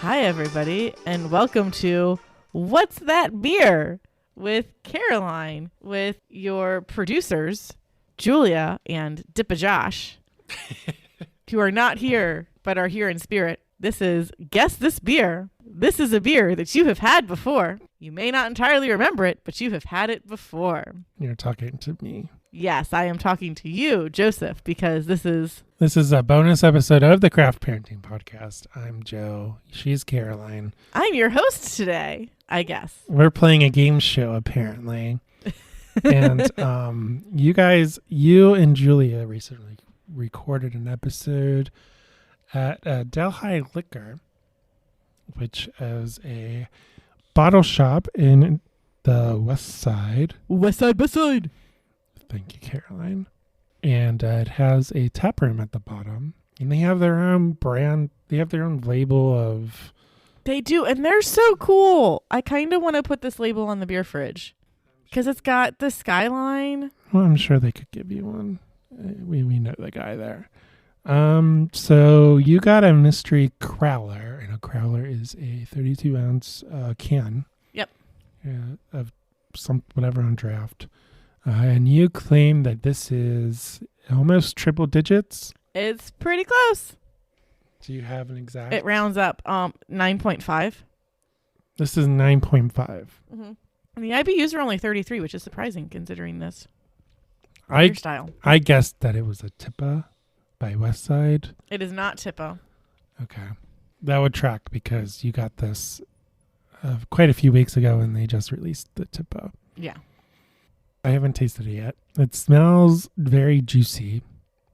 Hi, everybody, and welcome to What's That Beer with Caroline, with your producers, Julia and Dippa Josh, who are not here but are here in spirit. This is Guess This Beer. This is a beer that you have had before. You may not entirely remember it, but you have had it before. You're talking to me. Yes, I am talking to you, Joseph, because this is a bonus episode of the Craft Parenting Podcast. I'm Joe. She's Caroline. I'm your host today, I guess. We're playing a game show, apparently. And you and Julia recently recorded an episode at Delhi Liquor, which is a bottle shop in the West Side. West Side. Thank you, Caroline. And it has a tap room at the bottom. And they have their own brand. They have their own label of... They do, and they're so cool. I kind of want to put this label on the beer fridge because it's got the skyline. Well, I'm sure they could give you one. We know the guy there. So you got a mystery Crowler. And a Crowler is a 32-ounce can. Yep. Of whatever on draft. And you claim that this is almost triple digits. It's pretty close. Do you have an exact? It rounds up 9.5. This is 9.5. Mm-hmm. And the IBUs are only 33, which is surprising considering this beer style. I guessed that it was a Tippa by Westside. It is not Tippa. Okay. That would track because you got this quite a few weeks ago and they just released the Tippa. Yeah. I haven't tasted it yet. It smells very juicy.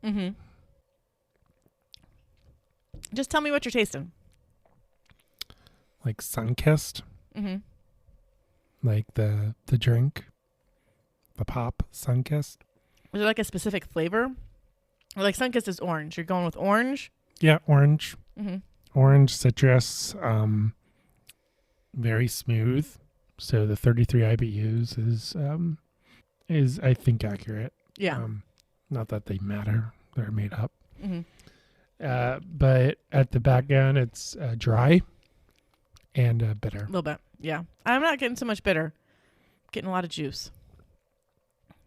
Mm-hmm. Just tell me what you're tasting. Like sun-kissed. Mm-hmm. Like the drink. The pop, sun-kissed. Is it like a specific flavor? Or like sun-kissed is orange. You're going with orange? Yeah, orange. Mm-hmm. Orange, citrus. Very smooth. So the 33 IBUs is I think accurate. Yeah. Not that they matter. They're made up. Mm-hmm. But at the back end, it's dry and bitter. A little bit, yeah. I'm not getting so much bitter. I'm getting a lot of juice.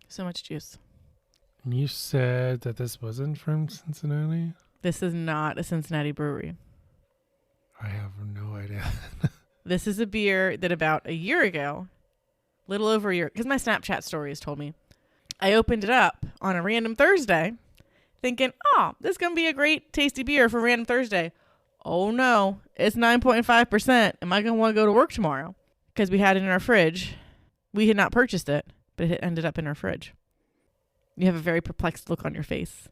So much juice. And you said that this wasn't from Cincinnati? This is not a Cincinnati brewery. I have no idea. This is a beer that about a year ago, little over a year, because my Snapchat stories told me, I opened it up on a random Thursday thinking, oh, this is going to be a great tasty beer for random Thursday. Oh no, it's 9.5%. Am I going to want to go to work tomorrow? Because we had it in our fridge. We had not purchased it, but it ended up in our fridge. You have a very perplexed look on your face.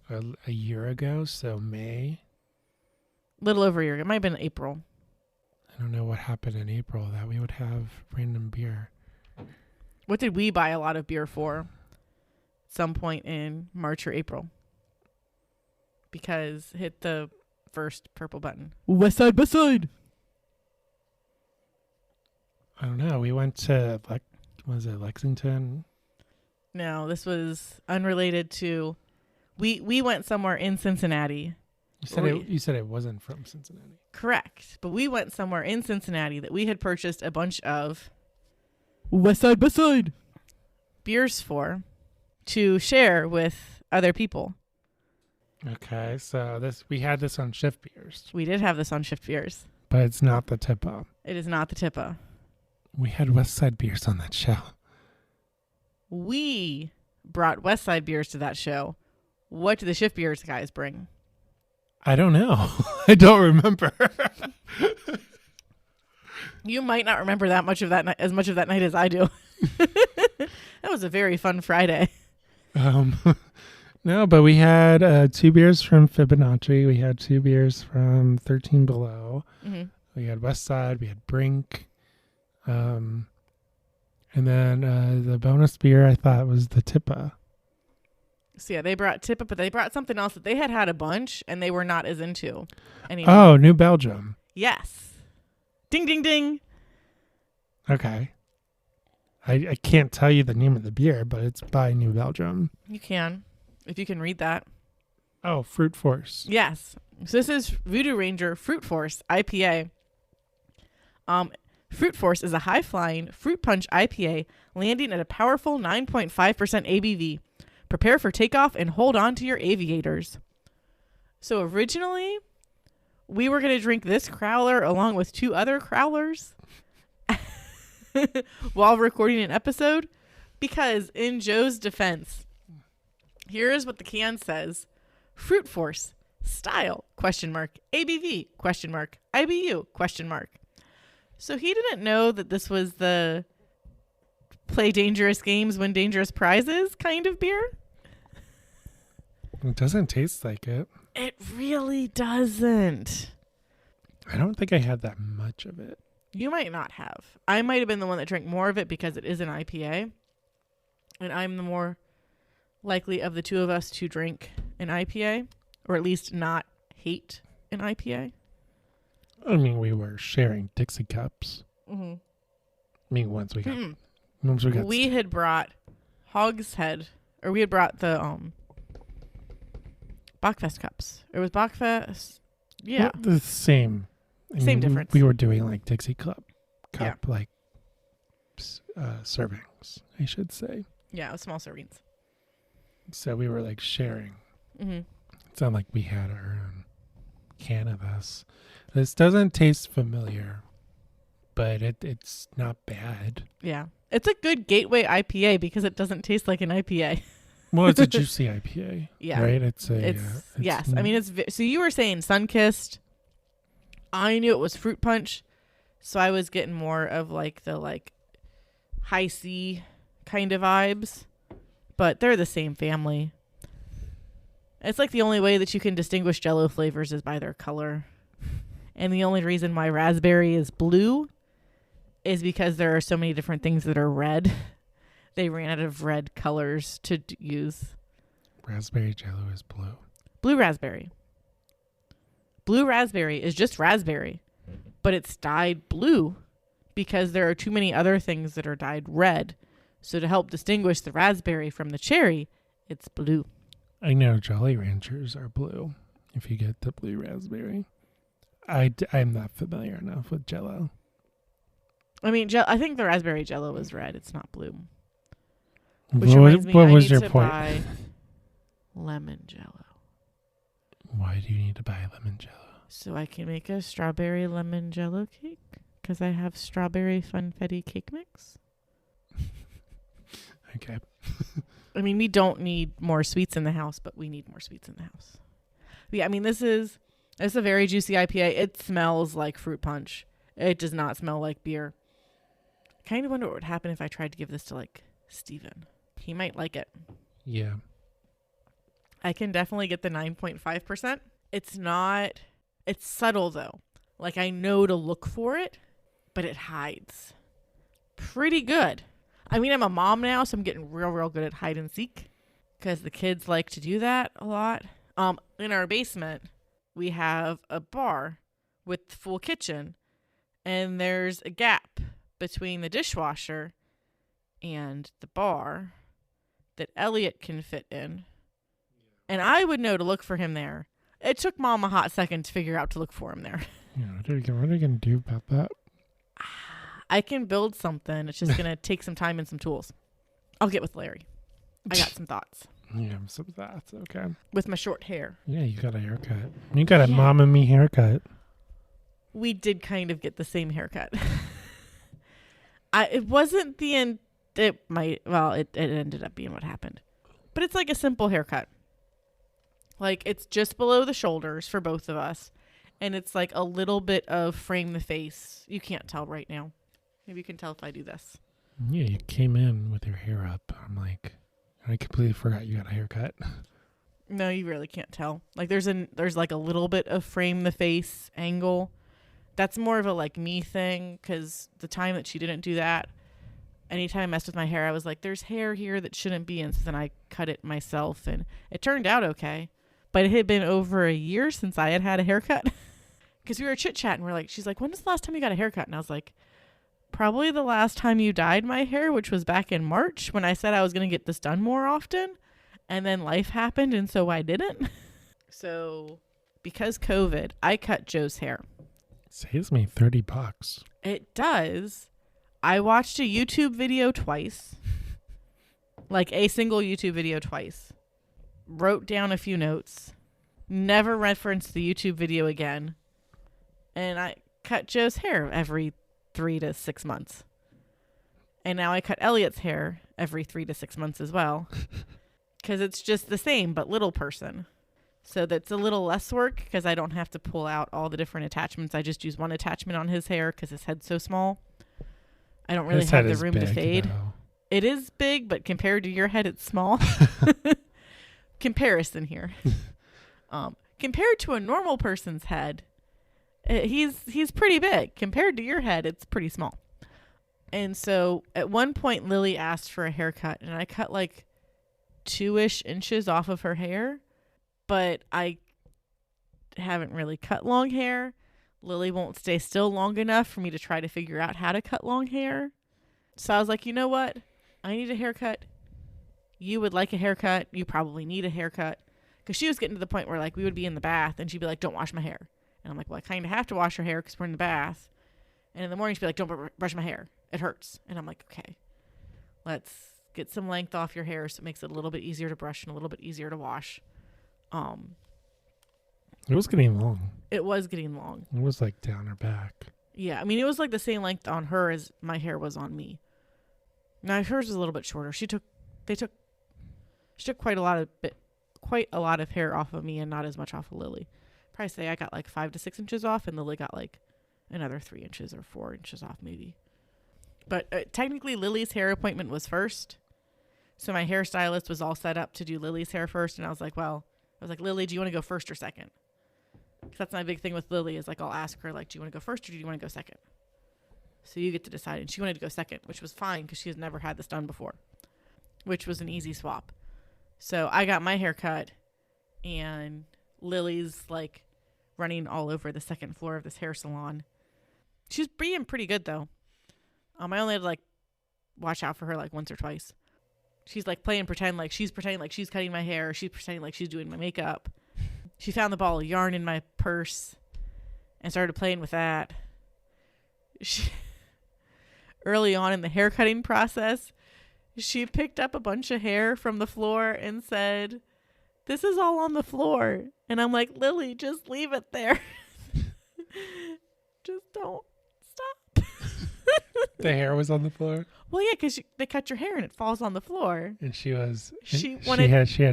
A year ago, so May? Little over a year ago. It might have been April. I don't know what happened in April that we would have random beer. What did we buy a lot of beer for? Some point in March or April. Because hit the first purple button. West Side. I don't know. We went to, was it Lexington? No, this was unrelated to... We went somewhere in Cincinnati. You said it wasn't from Cincinnati. Correct. But we went somewhere in Cincinnati that we had purchased a bunch of West Side beers for to share with other people. Okay, so we had this on Shift Beers. We did have this on Shift Beers. But it's not the Tippa. It is not the Tippa. We had West Side Beers on that show. We brought West Side Beers to that show. What do the Shift Beers guys bring? I don't know. I don't remember. You might not remember that much of that night, as much of that night as I do. That was a very fun Friday. No, but we had 2 beers from Fibonacci. We had 2 beers from 13 Below. Mm-hmm. We had West Side. We had Brink. And then the bonus beer I thought was the Tippa. So yeah, they brought Tippa, but they brought something else that they had a bunch and they were not as into anymore. Oh, New Belgium. Yes. Ding, ding, ding. Okay. I can't tell you the name of the beer, but it's by New Belgium. You can, if you can read that. Oh, Fruit Force. Yes. So this is Voodoo Ranger Fruit Force IPA. Fruit Force is a high-flying fruit punch IPA landing at a powerful 9.5% ABV. Prepare for takeoff and hold on to your aviators. So originally, we were going to drink this Crowler along with 2 other Crowlers while recording an episode, because in Joe's defense, here is what the can says. Fruit Force, style, ABV, IBU, So he didn't know that this was the play dangerous games, win dangerous prizes kind of beer. It doesn't taste like it. It really doesn't. I don't think I had that much of it. You might not have. I might have been the one that drank more of it because it is an IPA. And I'm the more likely of the 2 of us to drink an IPA, or at least not hate an IPA. I mean, we were sharing Dixie cups. Mm-hmm. I mean, once we got, we had brought Hogshead, or we had brought the Bachfest cups. It was Bachfest. Yeah, well, the same. Same difference. We were doing like Dixie cup like servings, I should say. Yeah, it was small servings. So we were like sharing. Mm-hmm. It's not like we had our own can of this. This doesn't taste familiar, but it's not bad. Yeah. It's a good gateway IPA because it doesn't taste like an IPA. Well, it's a juicy IPA. Yeah. Right? Yes. I mean, so you were saying Sunkissed. I knew it was fruit punch. So I was getting more of like the high C kind of vibes, but they're the same family. It's like the only way that you can distinguish Jell-O flavors is by their color. And the only reason why raspberry is blue is because there are so many different things that are red. They ran out of red colors to use. Raspberry Jell-O is blue. Blue raspberry. Blue raspberry is just raspberry, but it's dyed blue because there are too many other things that are dyed red. So to help distinguish the raspberry from the cherry, it's blue. I know Jolly Ranchers are blue if you get the blue raspberry. I'm not familiar enough with Jell-O. I mean, I think the raspberry Jell-O is red. It's not blue. Which reminds me, what was your point? Buy lemon Jell-O. Why do you need to buy lemon Jell-O? So I can make a strawberry lemon Jell-O cake because I have strawberry funfetti cake mix. Okay. I mean, we don't need more sweets in the house, but we need more sweets in the house. But yeah, I mean, it's a very juicy IPA. It smells like fruit punch. It does not smell like beer. I kind of wonder what would happen if I tried to give this to like Steven. He might like it. Yeah. I can definitely get the 9.5%. It's subtle though. Like I know to look for it, but it hides pretty good. I mean, I'm a mom now, so I'm getting real good at hide and seek because the kids like to do that a lot. In our basement, we have a bar with full kitchen, and there's a gap between the dishwasher and the bar that Elliot can fit in. And I would know to look for him there. It took Mom a hot second to figure out to look for him there. Yeah, what are you going to do about that? I can build something. It's just going to take some time and some tools. I'll get with Larry. I got some thoughts. Yeah, some thoughts. Okay. With my short hair. Yeah, you got a haircut. You got a mom and me haircut. We did kind of get the same haircut. It wasn't the end. It ended up being what happened. But it's like a simple haircut. Like it's just below the shoulders for both of us. And it's like a little bit of frame the face. You can't tell right now. Maybe you can tell if I do this. Yeah, you came in with your hair up. I'm like, I completely forgot you got a haircut. No, you really can't tell. Like there's like a little bit of frame the face angle. That's more of a like me thing because the time that she didn't do that, anytime I messed with my hair, I was like, there's hair here that shouldn't be. And so then I cut it myself and it turned out okay. But it had been over a year since I had a haircut because we were chit-chatting. She's like, when was the last time you got a haircut? And I was like, probably the last time you dyed my hair, which was back in March when I said I was going to get this done more often. And then life happened. And so I didn't. So because COVID, I cut Joe's hair. Saves me $30. It does. I watched a YouTube video twice. Like a single YouTube video twice. Wrote down a few notes. Never referenced the YouTube video again. And I cut Joe's hair every 3 to 6 months. And now I cut Elliot's hair every 3 to 6 months as well. Because it's just the same, but little person. So that's a little less work because I don't have to pull out all the different attachments. I just use one attachment on his hair because his head's so small. I don't really have the room to fade. Though. It is big, but compared to your head, it's small. Comparison here. Compared to a normal person's head, he's pretty big. Compared to your head, it's pretty small. And so at one point, Lily asked for a haircut, and I cut like 2-ish inches off of her hair. But I haven't really cut long hair. Lily won't stay still long enough for me to try to figure out how to cut long hair. So I was like, you know what? I need a haircut. You would like a haircut. You probably need a haircut. Because she was getting to the point where like we would be in the bath and she'd be like, don't wash my hair. And I'm like, well, I kind of have to wash her hair because we're in the bath. And in the morning she'd be like, don't brush my hair. It hurts. And I'm like, okay, let's get some length off your hair so it makes it a little bit easier to brush and a little bit easier to wash. It was getting long. It was getting long. It was like down her back. Yeah, I mean, it was like the same length on her as my hair was on me. Now hers was a little bit shorter. She took quite a lot of hair off of me and not as much off of Lily. Probably say I got like 5 to 6 inches off, and Lily got like another 3 inches or 4 inches off maybe. But technically, Lily's hair appointment was first. So my hairstylist was all set up to do Lily's hair first. And I was like, Lily, do you want to go first or second? Because that's my big thing with Lily is like, I'll ask her, like, do you want to go first or do you want to go second? So you get to decide. And she wanted to go second, which was fine because she has never had this done before, which was an easy swap. So I got my hair cut and Lily's like running all over the second floor of this hair salon. She's being pretty good though. I only had to like watch out for her like once or twice. She's like pretending like she's cutting my hair. She's pretending like she's doing my makeup. She found the ball of yarn in my purse and started playing with that. Early on in the hair cutting process, she picked up a bunch of hair from the floor and said, "This is all on the floor." And I'm like, Lily, just leave it there. Just don't stop. The hair was on the floor? Well, yeah, because they cut your hair and it falls on the floor. And she had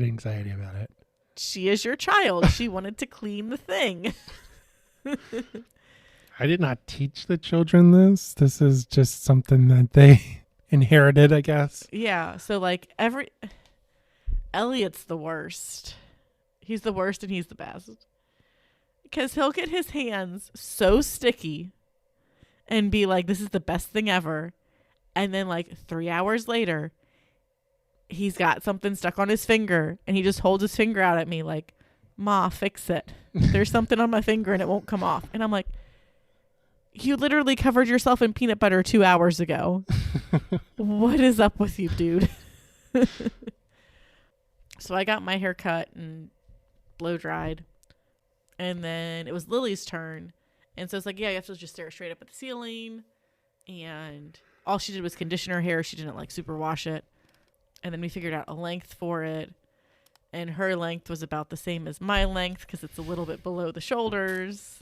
anxiety about it. She is your child. She wanted to clean the thing. I did not teach the children this. This is just something that they inherited, I guess. Yeah. So like Elliot's the worst. He's the worst and he's the best. Because he'll get his hands so sticky and be like, this is the best thing ever. And then like 3 hours later, he's got something stuck on his finger and he just holds his finger out at me like, Ma, fix it. There's something on my finger and it won't come off. And I'm like, you literally covered yourself in peanut butter 2 hours ago. What is up with you, dude? So I got my hair cut and blow dried. And then it was Lily's turn. And so it's like, yeah, you have to just stare straight up at the ceiling. And all she did was condition her hair. She didn't like super wash it. And then we figured out a length for it. And her length was about the same as my length because it's a little bit below the shoulders.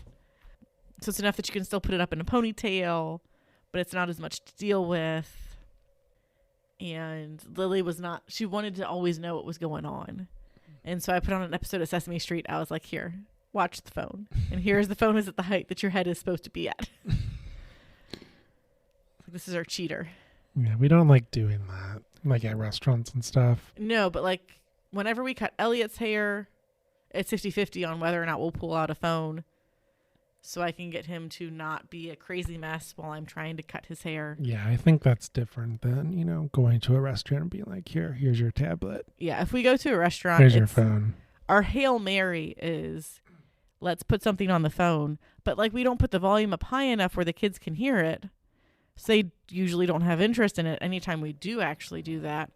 So it's enough that you can still put it up in a ponytail, but it's not as much to deal with. And Lily she wanted to always know what was going on. And so I put on an episode of Sesame Street. I was like, here, watch the phone. And here's the phone is at the height that your head is supposed to be at. This is our cheater. Yeah, we don't like doing that, like at restaurants and stuff. No, but like whenever we cut Elliot's hair, it's 50-50 on whether or not we'll pull out a phone so I can get him to not be a crazy mess while I'm trying to cut his hair. Yeah, I think that's different than, going to a restaurant and being like, here's your tablet. Yeah, if we go to a restaurant, here's your phone. Our Hail Mary is, let's put something on the phone. But like we don't put the volume up high enough where the kids can hear it. So they usually don't have interest in it anytime we do actually do that.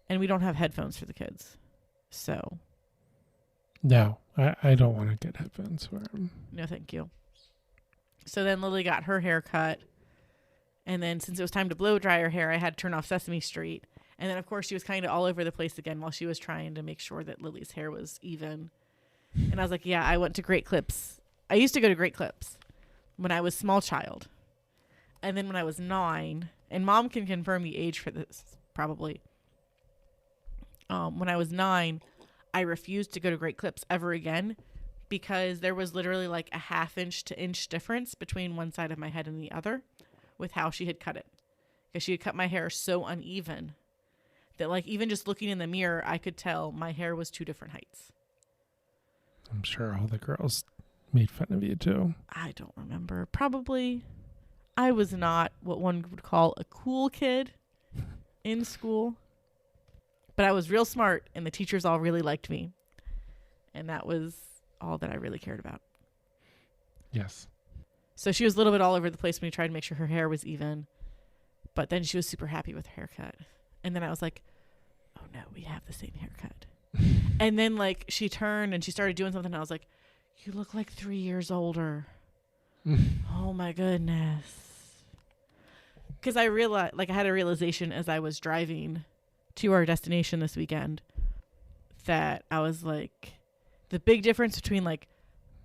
And we don't have headphones for the kids. So. No, I don't want to get headphones for him. No, thank you. So then Lily got her hair cut. And then since it was time to blow dry her hair, I had to turn off Sesame Street. And then, of course, she was kind of all over the place again while she was trying to make sure that Lily's hair was even. And I was like, yeah, I went to Great Clips. I used to go to Great Clips when I was small child. And then when I was 9, and Mom can confirm the age for this, probably. When I was 9, I refused to go to Great Clips ever again because there was literally like a 1/2 inch to inch difference between one side of my head and the other with how she had cut it. Because she had cut my hair so uneven that like even just looking in the mirror, I could tell my hair was 2 different heights. I'm sure all the girls made fun of you too. I don't remember. Probably. I was not what one would call a cool kid in school. But I was real smart, and the teachers all really liked me. And that was all that I really cared about. Yes. So she was a little bit all over the place when we tried to make sure her hair was even. But then she was super happy with her haircut. And then I was like, oh no, we have the same haircut. And then like she turned and she started doing something. And I was like, you look like 3 years older. Oh my goodness. Because I realized, like I had a realization as I was driving to our destination this weekend that I was like, the big difference between like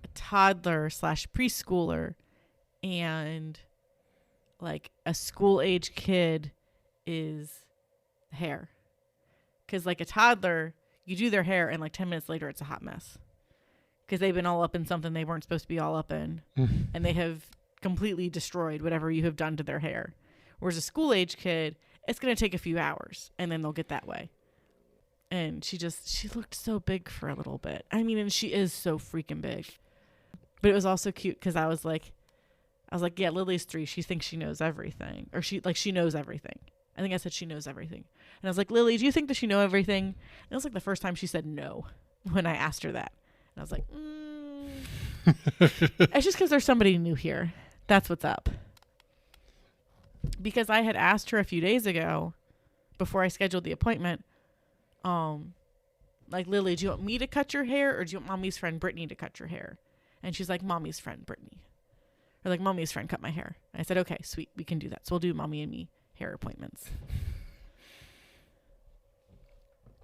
a toddler / preschooler and like a school age kid is hair. Because like a toddler, you do their hair and like 10 minutes later it's a hot mess. Because they've been all up in something they weren't supposed to be all up in. And they have completely destroyed whatever you have done to their hair. Whereas a school age kid, it's going to take a few hours and then they'll get that way. And she looked so big for a little bit. I mean, and she is so freaking big. But it was also cute because I was like, yeah, Lily's 3. She thinks she knows everything. Or she knows everything. I think I said she knows everything. And I was like, Lily, do you think that she know everything? And it was like the first time she said no when I asked her that. And I was like, It's just because there's somebody new here. That's what's up. Because I had asked her a few days ago before I scheduled the appointment, like, Lily, do you want me to cut your hair or do you want Mommy's friend Brittany to cut your hair? And she's like, Mommy's friend Brittany. Or like, Mommy's friend cut my hair. And I said, okay, sweet, we can do that. So we'll do Mommy and me hair appointments.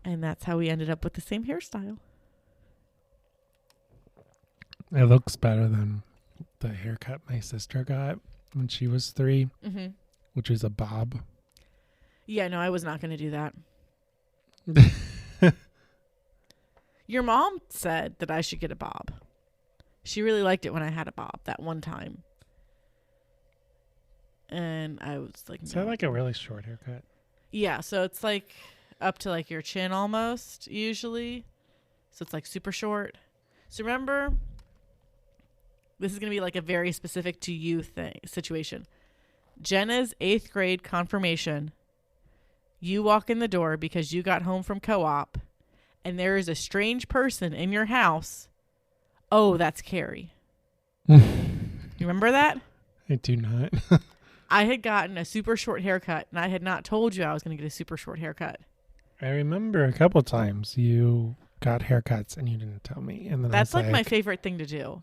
And that's how we ended up with the same hairstyle. It looks better than the haircut my sister got when she was 3, which is a bob. Yeah, no, I was not going to do that. Your mom said that I should get a bob. She really liked it when I had a bob that one time. And I was like, Is that like a really short haircut? Yeah, so it's like up to like your chin almost, usually. So it's like super short. So remember, this is going to be like a very specific to you situation. Jenna's 8th grade confirmation. You walk in the door because you got home from co-op and there is a strange person in your house. Oh, that's Carrie. You remember that? I do not. I had gotten a super short haircut and I had not told you I was going to get a super short haircut. I remember a couple times you got haircuts and you didn't tell me. And then that's like my favorite thing to do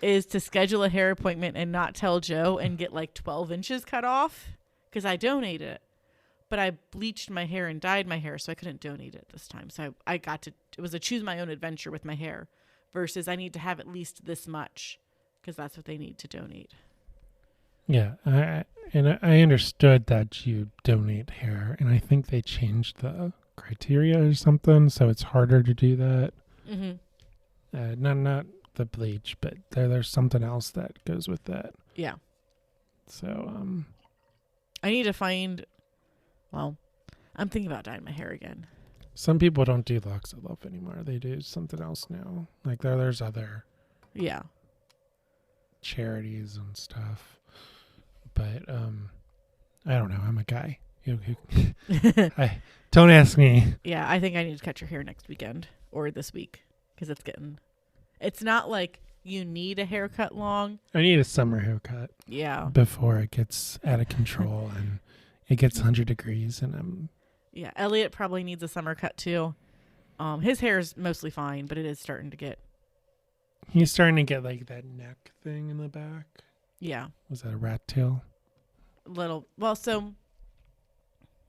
is to schedule a hair appointment and not tell Joe and get like 12 inches cut off because I donated it. But I bleached my hair and dyed my hair, so I couldn't donate it this time. So I got to, it was a choose my own adventure with my hair versus I need to have at least this much because that's what they need to donate. Yeah. I understood that you donate hair, and I think they changed the criteria or something, so it's harder to do that. Not the bleach, but there's something else that goes with that. Yeah. So I need to find. Well, I'm thinking about dyeing my hair again. Some people don't do locks of love anymore. They do something else now. Like there's other charities and stuff. But I don't know. I'm a guy. Don't ask me. Yeah, I think I need to cut your hair next weekend or this week because it's not like you need a haircut long. I need a summer haircut. Yeah. Before it gets out of control and it gets 100 degrees and I'm... Yeah, Elliot probably needs a summer cut too. His hair is mostly fine, but it is starting to get. He's starting to get like that neck thing in the back. Yeah. Was that a rat tail? Little. Well, so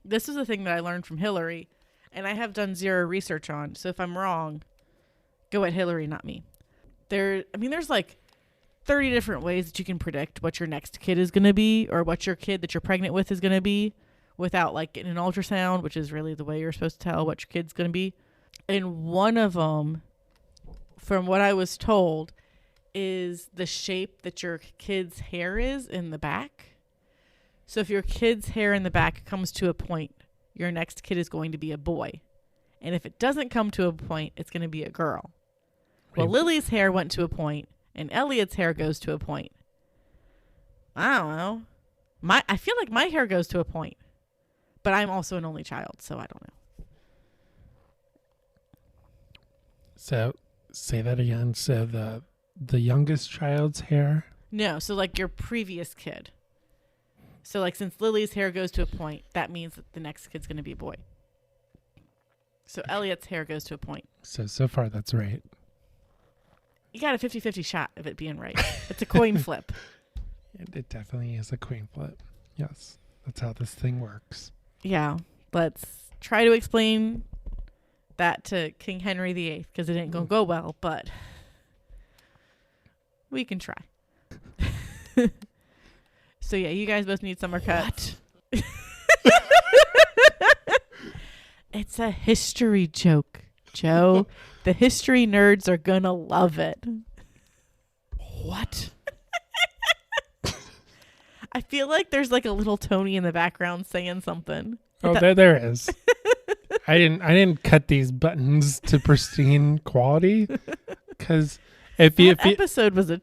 this is a thing that I learned from Hillary, and I have done zero research on. So if I'm wrong, go at Hillary, not me. There's like 30 different ways that you can predict what your next kid is going to be, or what your kid that you're pregnant with is going to be, without like getting an ultrasound, which is really the way you're supposed to tell what your kid's going to be. And one of them, from what I was told, is the shape that your kid's hair is in the back. So if your kid's hair in the back comes to a point, your next kid is going to be a boy. And if it doesn't come to a point, it's going to be a girl. Well, Lily's hair went to a point, and Elliot's hair goes to a point. I don't know. I feel like my hair goes to a point, but I'm also an only child, so I don't know. So, say that again. So the youngest child's hair? No, so like your previous kid. So like since Lily's hair goes to a point, that means that the next kid's going to be a boy. So Elliot's hair goes to a point. So far that's right. You got a 50-50 shot of it being right. It's a coin flip. It definitely is a coin flip. Yes. That's how this thing works. Yeah. Let's try to explain that to King Henry VIII, because it ain't going to go well, but we can try. So yeah, you guys both need summer cuts. It's a history joke, Joe. The history nerds are going to love it. What? I feel like there's like a little Tony in the background saying something. Oh, there is. I didn't cut these buttons to pristine quality, because if you episode was an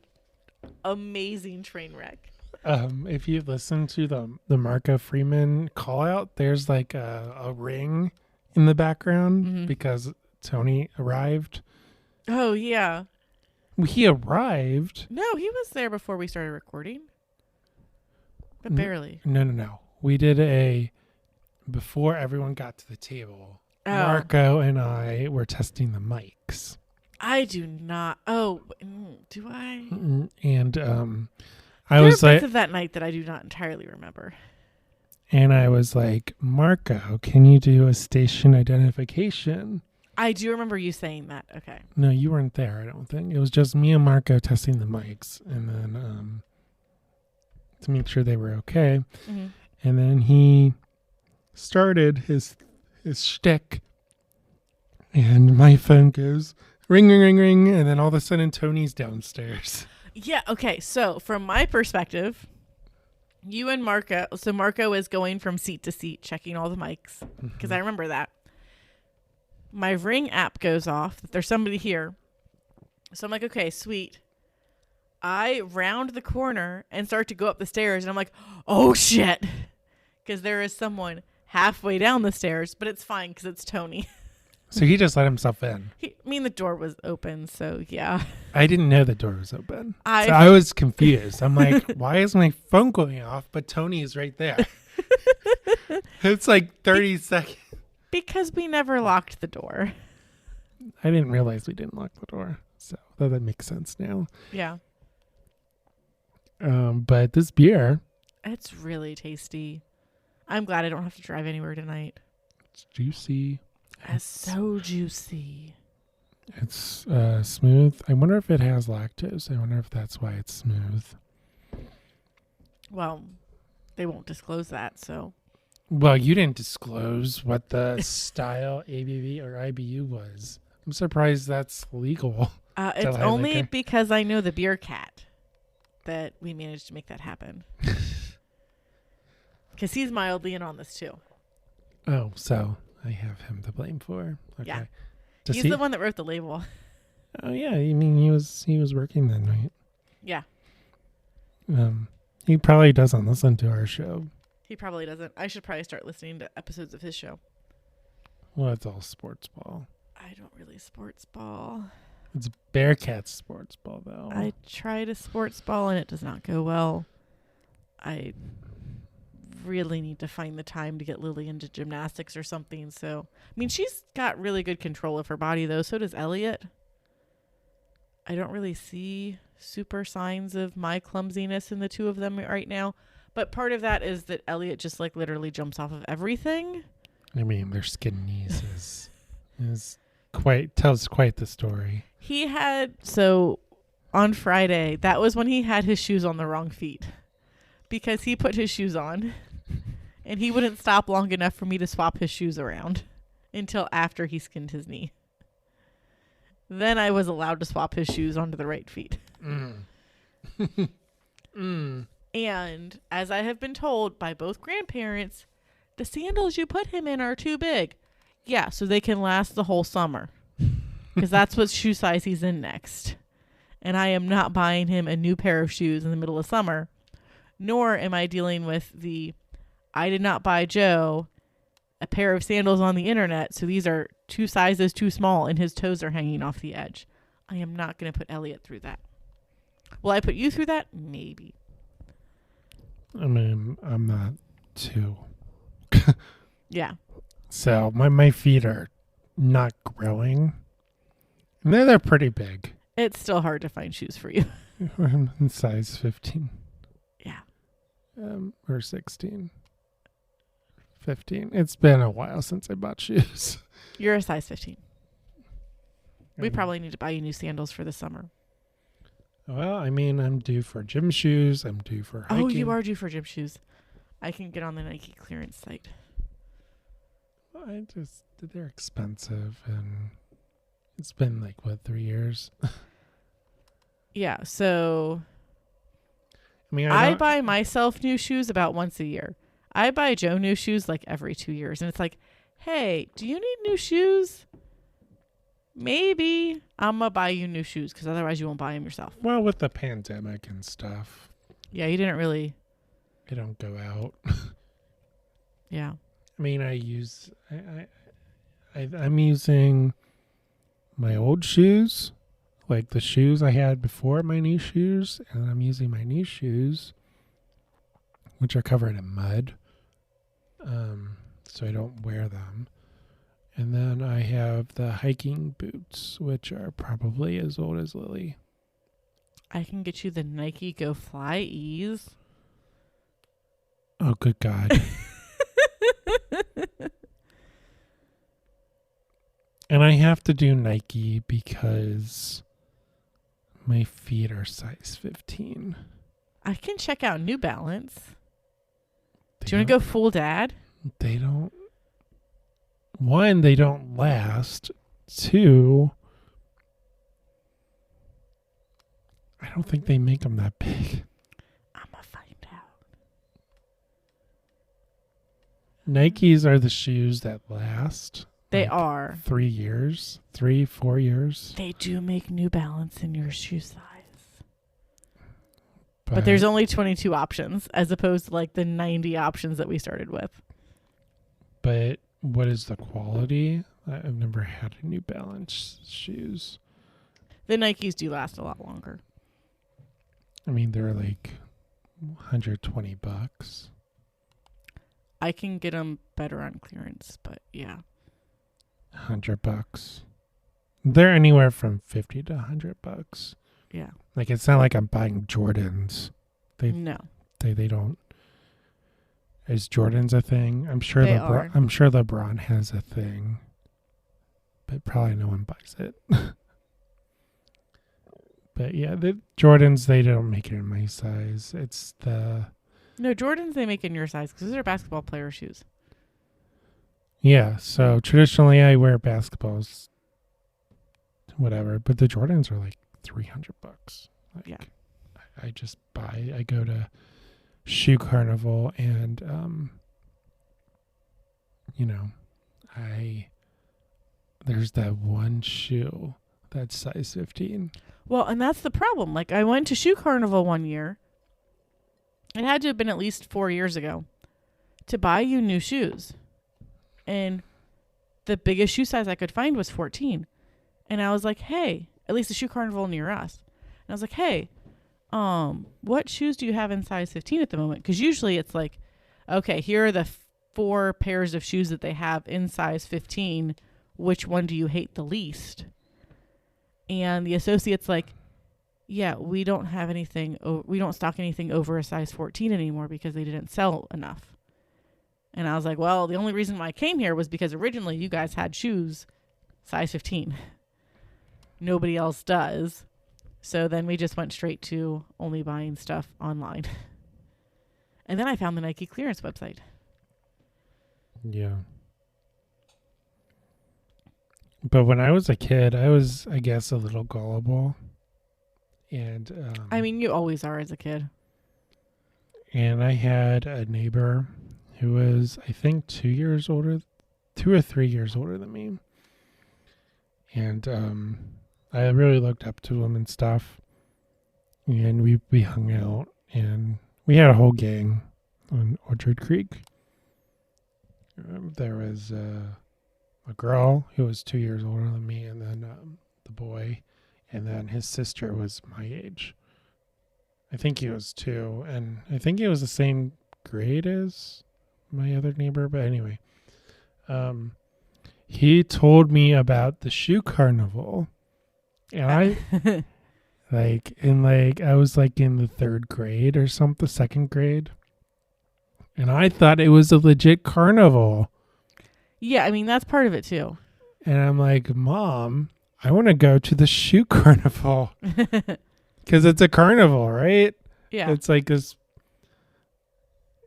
amazing train wreck. If you listen to the Marco Freeman call out, there's like a ring in the background because Tony arrived. Oh yeah. He arrived. No, he was there before we started recording. But barely. No. We did before everyone got to the table. Oh. Marco and I were testing the mics. I do not. Oh, do I? And I was like, of that night that I do not entirely remember. And I was like, Marco, can you do a station identification? I do remember you saying that. Okay. No, you weren't there, I don't think. It was just me and Marco testing the mics, and then to make sure they were okay. Mm-hmm. And then he started his shtick, and my phone goes ring, ring, ring, ring, and then all of a sudden Tony's downstairs. Yeah, okay. So from my perspective, you and Marco, so Marco is going from seat to seat, checking all the mics, because I remember that. My Ring app goes off that there's somebody here. So I'm like, okay, sweet. I round the corner and start to go up the stairs, and I'm like, oh shit, because there is someone halfway down the stairs, but it's fine because it's Tony. So he just let himself in. The door was open, so yeah. I didn't know the door was open. So I was confused. I'm like, why is my phone going off, but Tony is right there? It's like 30 seconds. Because we never locked the door. I didn't realize we didn't lock the door. So that makes sense now. Yeah. But this beer. It's really tasty. I'm glad I don't have to drive anywhere tonight. It's juicy. It's so juicy. It's smooth. I wonder if it has lactose. I wonder if that's why it's smooth. Well, they won't disclose that, so. Well, you didn't disclose what the style ABV or IBU was. I'm surprised that's legal. It's only because I know the beer cat that we managed to make that happen. Because he's mildly in on this too. Oh, so I have him to blame for. Okay. Yeah. He's the one that wrote the label. Oh yeah, you mean he was working that night. Yeah. He probably doesn't listen to our show. He probably doesn't. I should probably start listening to episodes of his show. Well, it's all sports ball. I don't really sports ball. It's Bearcats sports ball, though. I try to sports ball, and it does not go well. I really need to find the time to get Lily into gymnastics or something. So, I mean, she's got really good control of her body, though. So does Elliot. I don't really see super signs of my clumsiness in the two of them right now. But part of that is that Elliot just like literally jumps off of everything. I mean, their skin knees is tells quite the story. He had, so on Friday, that was when he had his shoes on the wrong feet. Because he put his shoes on and he wouldn't stop long enough for me to swap his shoes around until after he skinned his knee. Then I was allowed to swap his shoes onto the right feet. And as I have been told by both grandparents, the sandals you put him in are too big. Yeah, so they can last the whole summer. Because that's what shoe size he's in next. And I am not buying him a new pair of shoes in the middle of summer. Nor am I dealing with I did not buy Joe a pair of sandals on the internet, so these are 2 sizes too small and his toes are hanging off the edge. I am not going to put Elliot through that. Will I put you through that? Maybe. I mean, I'm not 2. Yeah. So my feet are not growing. And they're pretty big. It's still hard to find shoes for you. I'm in size 15. Yeah. Or 16. 15. It's been a while since I bought shoes. You're a size 15. We probably need to buy you new sandals for the summer. Well, I mean, I'm due for gym shoes. I'm due for hiking. Oh, you are due for gym shoes. I can get on the Nike clearance site. They're expensive, and it's been 3 years. Yeah, so I mean, I buy myself new shoes about once a year. I buy Joe new shoes every 2 years. And it's like, hey, do you need new shoes? Maybe I'm going to buy you new shoes because otherwise you won't buy them yourself. Well, with the pandemic and stuff. Yeah, you didn't really. I don't go out. Yeah. I mean, I'm using my old shoes, like the shoes I had before my new shoes, and I'm using my new shoes, which are covered in mud, so I don't wear them. And then I have the hiking boots, which are probably as old as Lily. I can get you the Nike Go Fly Ease. Oh, good God. And I have to do Nike because my feet are size 15. I can check out New Balance. Do you want to go full dad? They don't. 1, they don't last. 2, I don't think they make them that big. I'm going to find out. Nikes are the shoes that last. They are. 3 years, 4 years. They do make New Balance in your shoe size. But there's only 22 options as opposed to the 90 options that we started with. But what is the quality? I've never had a New Balance shoes. The Nikes do last a lot longer. I mean, they're $120. I can get them better on clearance, but yeah. $100. They're anywhere from $50 to $100. Yeah. It's not like I'm buying Jordans. No. They don't. Is Jordans a thing? I'm sure LeBron has a thing, but probably no one buys it. But yeah, the Jordans, they don't make it in my size. It's the No, Jordans they make in your size because those are basketball player shoes. Yeah, so traditionally I wear basketballs, whatever, but the Jordans are $300. Yeah. I go to Shoe Carnival and, there's that one shoe that's size 15. Well, and that's the problem. I went to Shoe Carnival one year. It had to have been at least 4 years ago to buy you new shoes. And the biggest shoe size I could find was 14. And I was like, hey, at least the Shoe Carnival near us. And I was like, hey, what shoes do you have in size 15 at the moment? Because usually it's okay, here are the 4 pairs of shoes that they have in size 15. Which one do you hate the least? And the associate's like, yeah, we don't have anything. We don't stock anything over a size 14 anymore because they didn't sell enough. And I was like, well, the only reason why I came here was because originally you guys had shoes size 15. Nobody else does. So then we just went straight to only buying stuff online. And then I found the Nike clearance website. Yeah. But when I was a kid, I was, I guess, a little gullible. And I mean, you always are as a kid. And I had a neighbor who was, I think, 2 or 3 years older than me. And I really looked up to him and stuff. And we hung out. And we had a whole gang on Orchard Creek. There was a girl who was 2 years older than me, and then the boy, and then his sister was my age. I think he was 2, and I think he was the same grade as my other neighbor. But anyway, he told me about the shoe carnival, and I I was like in the 3rd grade or something, 2nd grade, and I thought it was a legit carnival. Yeah, I mean, that's part of it too. And I'm like, Mom, I want to go to the shoe carnival. Because it's a carnival, right? Yeah. It's like this.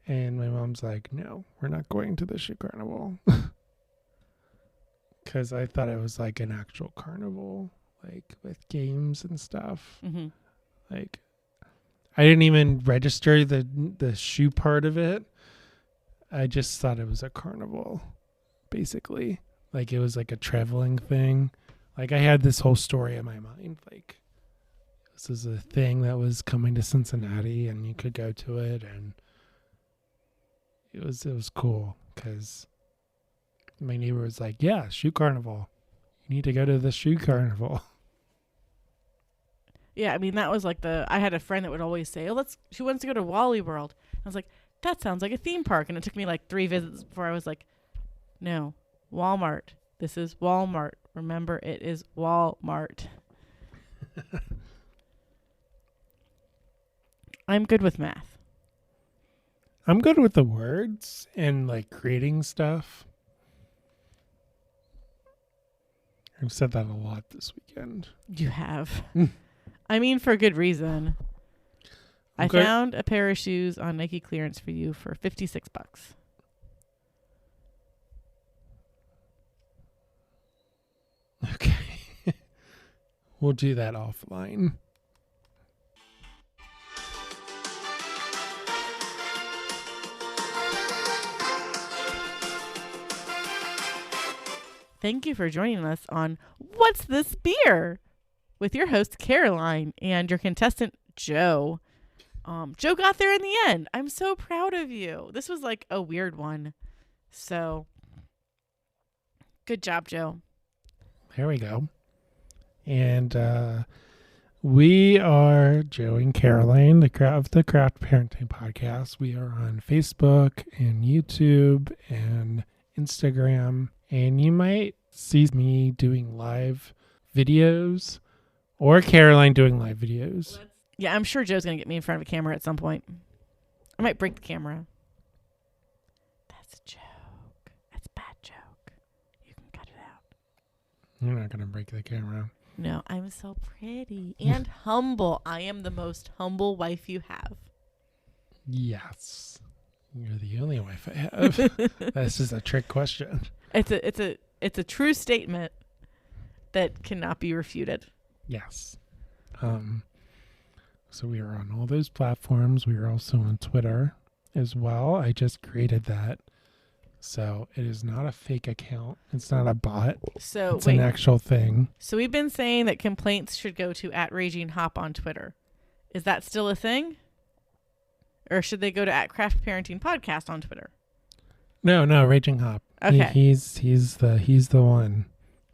And my mom's like, no, we're not going to the shoe carnival. Because I thought it was like an actual carnival, like with games and stuff. Mm-hmm. Like, I didn't even register the shoe part of it. I just thought it was a carnival. Basically, like it was like a traveling thing. Like I had this whole story in my mind. Like this is a thing that was coming to Cincinnati, and you could go to it, and it was cool because my neighbor was like, "Yeah, shoe carnival. You need to go to the shoe carnival." Yeah, I mean that was like I had a friend that would always say, "Oh, she wants to go to Wally World." I was like, "That sounds like a theme park," and it took me like 3 visits before I was like, no, Walmart. This is Walmart. Remember, it is Walmart. I'm good with math. I'm good with the words and like creating stuff. I've said that a lot this weekend. You have. I mean, for good reason. Okay. I found a pair of shoes on Nike clearance for you for $56. Okay. We'll do that offline. Thank you for joining us on What's This Beer? With your host, Caroline, and your contestant, Joe. Joe got there in the end. I'm so proud of you. This was like a weird one. So, good job, Joe. There we go. And we are Joe and Caroline, the Craft Parenting Podcast. We are on Facebook and YouTube and Instagram. And you might see me doing live videos or Caroline doing live videos. Yeah, I'm sure Joe's going to get me in front of a camera at some point. I might break the camera. That's a joke. That's a bad joke. You can cut it out. You're not going to break the camera. No, I'm so pretty and humble. I am the most humble wife you have. Yes. You're the only wife I have. This is a trick question. It's a true statement that cannot be refuted. Yes. So we are on all those platforms. We are also on Twitter as well. I just created that. So it is not a fake account. It's not a bot. So it's an actual thing. So we've been saying that complaints should go to @RagingHop on Twitter. Is that still a thing? Or should they go to @Craft Parenting Podcast on Twitter? No, Raging Hop. Okay. He's the one.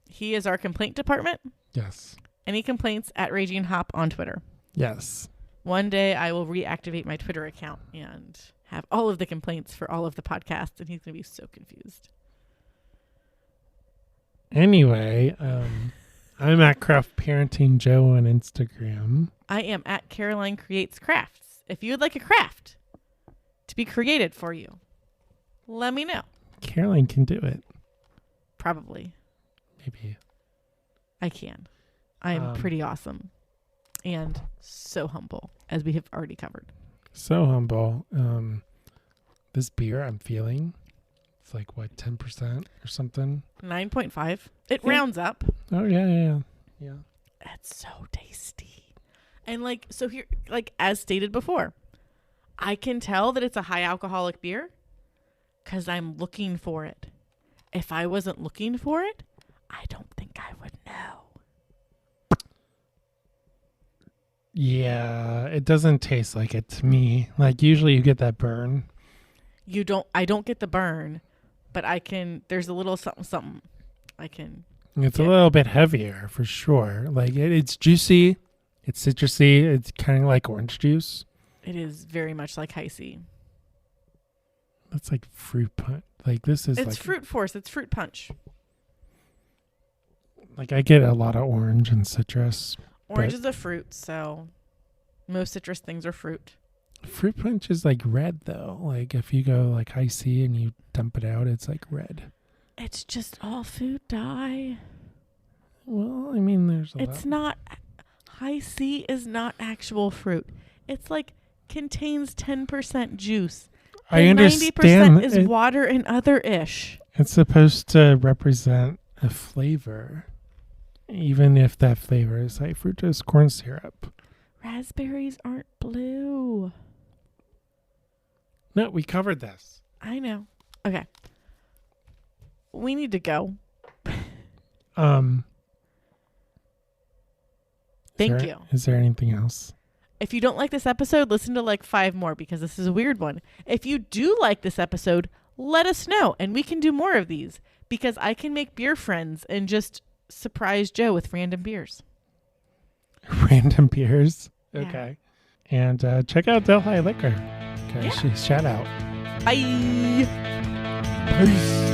He is our complaint department? Yes. Any complaints @RagingHop on Twitter? Yes. One day I will reactivate my Twitter account and have all of the complaints for all of the podcasts, and he's going to be so confused. Anyway, I'm at Craft Parenting Joe on Instagram. I am at Caroline Creates Crafts. If you would like a craft to be created for you, let me know. Caroline can do it. Probably. Maybe. I can. I'm pretty awesome. And so humble, as we have already covered. So humble. This beer I'm feeling, it's like, what, 10% or something? 9.5. It rounds up. Oh, yeah. It's so tasty. And so here, as stated before, I can tell that it's a high alcoholic beer because I'm looking for it. If I wasn't looking for it, I don't think I would know. Yeah, it doesn't taste like it to me. Like, usually you get that burn. I don't get the burn, but there's a little something I can. It's a little bit heavier for sure. Like, it's juicy. It's citrusy. It's kind of like orange juice. It is very much like High C. That's like fruit punch. Like, this is It's fruit force. It's fruit punch. Like, I get a lot of orange and citrus. Orange is a fruit, so most citrus things are fruit. Fruit punch is like red, though. Like, if you go like High C and you dump it out, it's like red. It's just all food dye. Well, I mean, there's a It's not. High C is not actual fruit. It's contains 10% juice. I understand. 90% is water and other ish. It's supposed to represent a flavor, even if that flavor is high fructose corn syrup. Raspberries aren't blue. No, we covered this. I know. Okay. We need to go. Thank you. Is there anything else? If you don't like this episode, listen to 5 more because this is a weird one. If you do like this episode, let us know and we can do more of these because I can make beer friends and just surprise Joe with random beers. Random beers? Yeah. Okay. And check out Delhi Liquor. Okay, Yeah. Shout out. Bye. Peace.